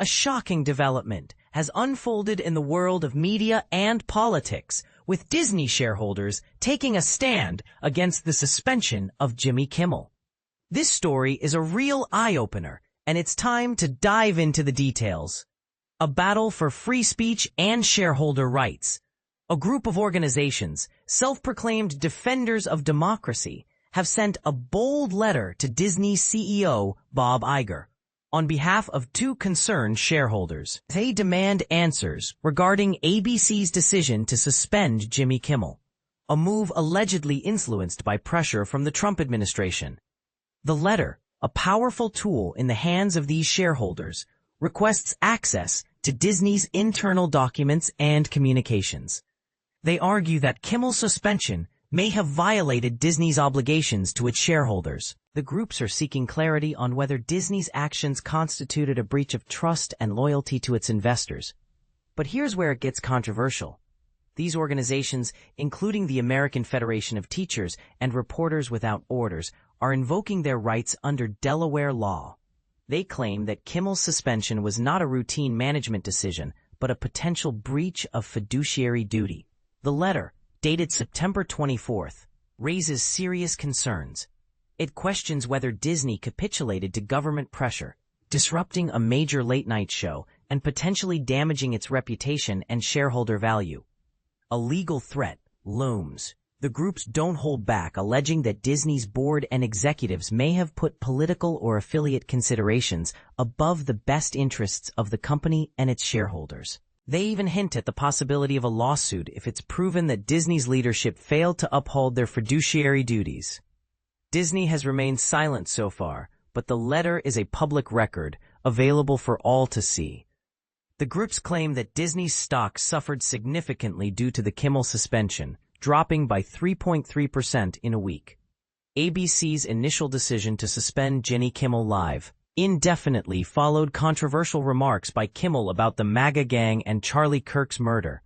A shocking development has unfolded in the world of media and politics, with Disney shareholders taking a stand against the suspension of Jimmy Kimmel. This story is a real eye-opener, and it's time to dive into the details. A battle for free speech and shareholder rights. A group of organizations, self-proclaimed defenders of democracy, have sent a bold letter to Disney CEO Bob Iger. On behalf of two concerned shareholders, they demand answers regarding ABC's decision to suspend Jimmy Kimmel, a move allegedly influenced by pressure from the Trump administration. The letter, a powerful tool in the hands of these shareholders, requests access to Disney's internal documents and communications. They argue that Kimmel's suspension may have violated Disney's obligations to its shareholders. The groups are seeking clarity on whether Disney's actions constituted a breach of trust and loyalty to its investors. But here's where it gets controversial. These organizations, including the American Federation of Teachers and Reporters Without Borders, are invoking their rights under Delaware law. They claim that Kimmel's suspension was not a routine management decision, but a potential breach of fiduciary duty. The letter, dated September 24th, raises serious concerns. It questions whether Disney capitulated to government pressure, disrupting a major late-night show and potentially damaging its reputation and shareholder value. A legal threat looms. The groups don't hold back, alleging that Disney's board and executives may have put political or affiliate considerations above the best interests of the company and its shareholders. They even hint at the possibility of a lawsuit if it's proven that Disney's leadership failed to uphold their fiduciary duties. Disney has remained silent so far, but the letter is a public record, available for all to see. The groups claim that Disney's stock suffered significantly due to the Kimmel suspension, dropping by 3.3% in a week. ABC's initial decision to suspend Jimmy Kimmel Live indefinitely followed controversial remarks by Kimmel about the MAGA gang and Charlie Kirk's murder.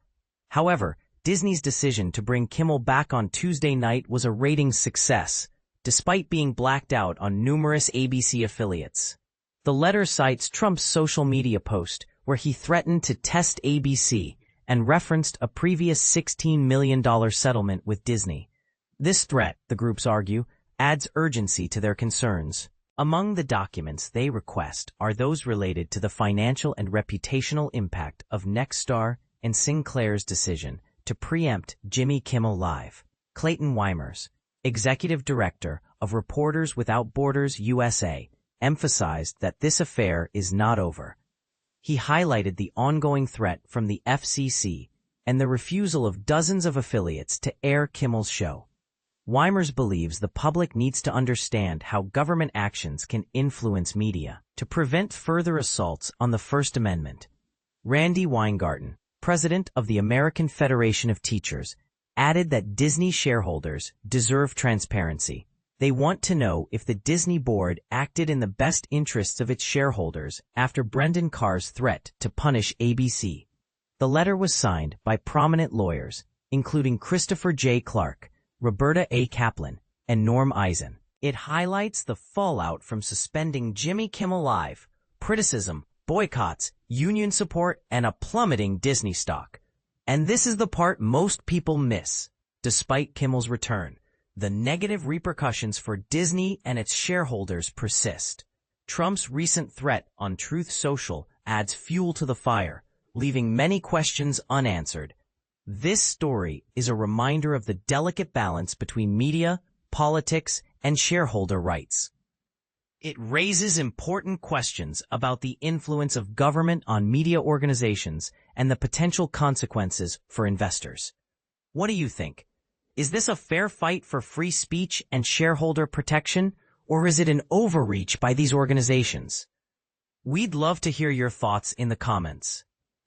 However, Disney's decision to bring Kimmel back on Tuesday night was a ratings success, despite being blacked out on numerous ABC affiliates. The letter cites Trump's social media post, where he threatened to test ABC and referenced a previous $16 million settlement with Disney. This threat, the groups argue, adds urgency to their concerns. Among the documents they request are those related to the financial and reputational impact of Nexstar and Sinclair's decision to preempt Jimmy Kimmel Live. Clayton Weimers, executive director of Reporters Without Borders USA, emphasized that this affair is not over. He highlighted the ongoing threat from the FCC and the refusal of dozens of affiliates to air Kimmel's show. Weimers believes the public needs to understand how government actions can influence media to prevent further assaults on the First Amendment. Randy Weingarten, president of the American Federation of Teachers, added that Disney shareholders deserve transparency. They want to know if the Disney board acted in the best interests of its shareholders after Brendan Carr's threat to punish ABC. The letter was signed by prominent lawyers, including Christopher J. Clark, Roberta A. Kaplan, and Norm Eisen. It highlights the fallout from suspending Jimmy Kimmel Live, criticism, boycotts, union support, and a plummeting Disney stock. And this is the part most people miss. Despite Kimmel's return, the negative repercussions for Disney and its shareholders persist. Trump's recent threat on Truth Social adds fuel to the fire, leaving many questions unanswered. This story is a reminder of the delicate balance between media, politics, and shareholder rights. It raises important questions about the influence of government on media organizations and the potential consequences for investors. What do you think? Is this a fair fight for free speech and shareholder protection, or is it an overreach by these organizations? We'd love to hear your thoughts in the comments.